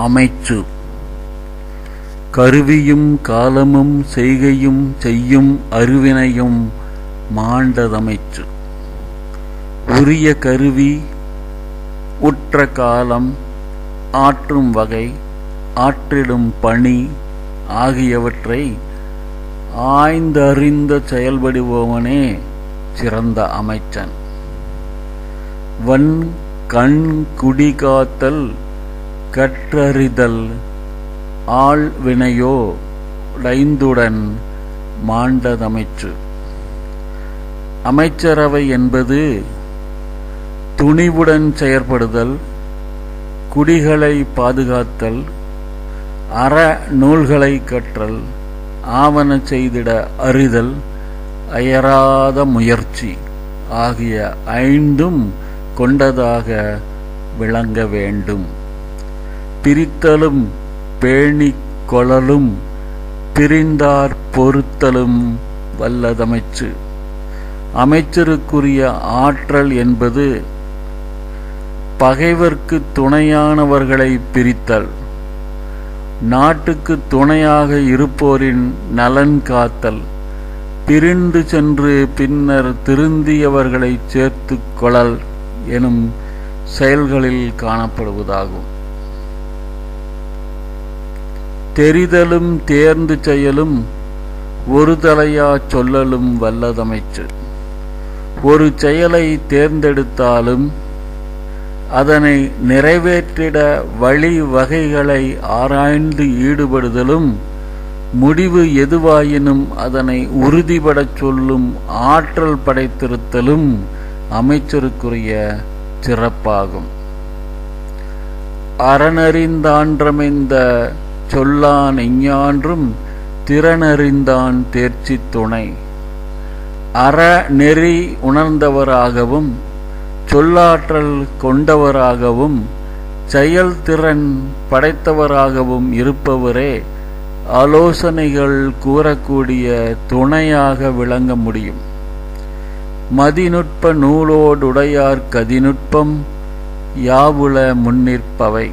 அமைச்சு. கருவியும் காலமும் செய்கையும் செய்யும் அருவினையும் மாண்டதமைச்சு. உரிய கருவி, உற்ற காலம், ஆற்றும் வகை, ஆற்றிடும் பணி ஆகியவற்றை ஆய்ந்தறிந்த செயல்படுபவனே சிறந்த அமைச்சன். வன் கண் குடி காத்தல் கற்றறிதல் ஆள் வினையோ டைந்துடன் மாண்டதமைச்சு. அமைச்சரவை என்பது துணிவுடன் செயற்படுதல், குடிகளை பாதுகாத்தல், அற நூல்களை கற்றல், ஆவன செய்திட அறிதல், அயராத முயற்சி ஆகிய ஐந்தும் கொண்டதாக விளங்க வேண்டும். பிரித்தலும் பேணிக் கொளலும் பிரிந்தார் பொறுத்தலும் வல்லதமைச்சு. அமைச்சருக்குரிய ஆற்றல் என்பது பகைவர்க்கு துணையானவர்களை பிரித்தல், நாட்டுக்கு துணையாக இருப்போரின் நலன் காத்தல், பிரிந்து சென்று பின்னர் திருந்தியவர்களை சேர்த்து கொள்ளல் எனும் செயல்களில் காணப்படுவதாகும். தெரிதலும் தேர்ந்து செயலும் ஒரு தலையா சொல்லலும் வல்லதமைச்சு. ஒரு செயலை தேர்ந்தெடுத்தாலும் அதனை நிறைவேற்றிட வழி வகைகளை ஆராய்ந்து ஈடுபடுதலும், முடிவு எதுவாயினும் அதனை உறுதிபடச் சொல்லும் ஆற்றல் படைத்திருத்தலும் அமைச்சருக்குரிய சிறப்பாகும். அறனறிந்தான்றமைந்த சொல்லான் எஞ்ஞான்றும் திறனறிந்தான் தேர்ச்சி துணை. அற நெறி உணர்ந்தவராகவும் சொல்லாற்றல் கொண்டவராகவும் செயல்திறன் படைத்தவராகவும் இருப்பவரே ஆலோசனைகள் கூறக்கூடிய துணையாக விளங்க முடியும். மதிநுட்ப நூலோடுடையார் கதிநுட்பம் யாவுல முன்னிற்பவை.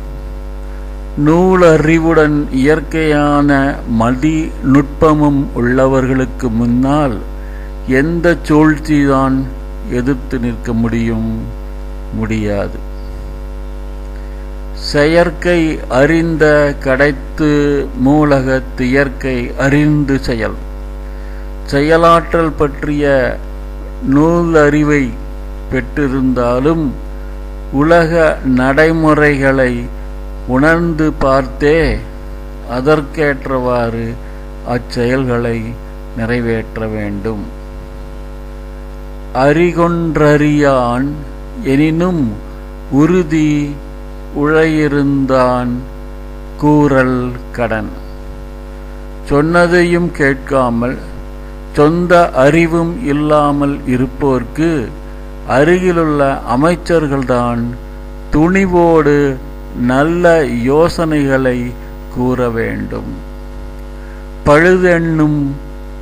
நூலறிவுடன் இயற்கையான மதி நுட்பமும் உள்ளவர்களுக்கு முன்னால் எந்த சூழ்ச்சிதான் எதிர்த்து நிற்க முடியாது. செயற்கை அறிந்த கடைத்து மூலகத்து இயற்கை அறிந்து செயல். செயலாற்றல் பற்றிய நூலறிவை பெற்றிருந்தாலும் உலக நடைமுறைகளை உணர்ந்து பார்த்தே அதற்கேற்றவாறு அச்செயல்களை நிறைவேற்ற வேண்டும். அறிகொன்றறியான் எனினும் உறுதி உழையிருந்தான் கூறல் கடன். சொன்னதையும் கேட்காமல் சொந்த அறிவும் இல்லாமல் இருப்போர்க்கு அருகிலுள்ள அமைச்சர்கள்தான் துணிவோடு நல்ல யோசனைகளை கூற வேண்டும். பழுதென்னும்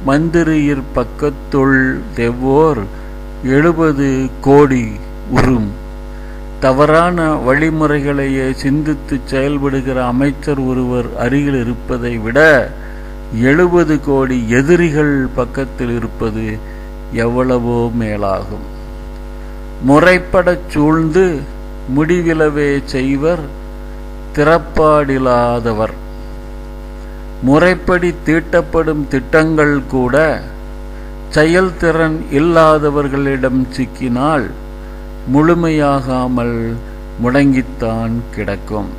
மந்திரியிற் பக்கத்துள் தெவ்வோர் 70 கோடி உறும். தவறான வழிமுறைகளையே சிந்தித்து செயல்படுகிற அமைச்சர் ஒருவர் அருகில் இருப்பதை விட 70 கோடி எதிரிகள் பக்கத்தில் இருப்பது எவ்வளவோ மேலாகும். முறைப்படச் சூழ்ந்து முடிவிலவே செய்வர் திறப்பாடில்லாதவர். முறைப்படி தீட்டப்படும் திட்டங்கள் கூட செயல்திறன் இல்லாதவர்களிடம் சிக்கினால் முழுமையாகாமல் முடங்கித்தான் கிடக்கும்.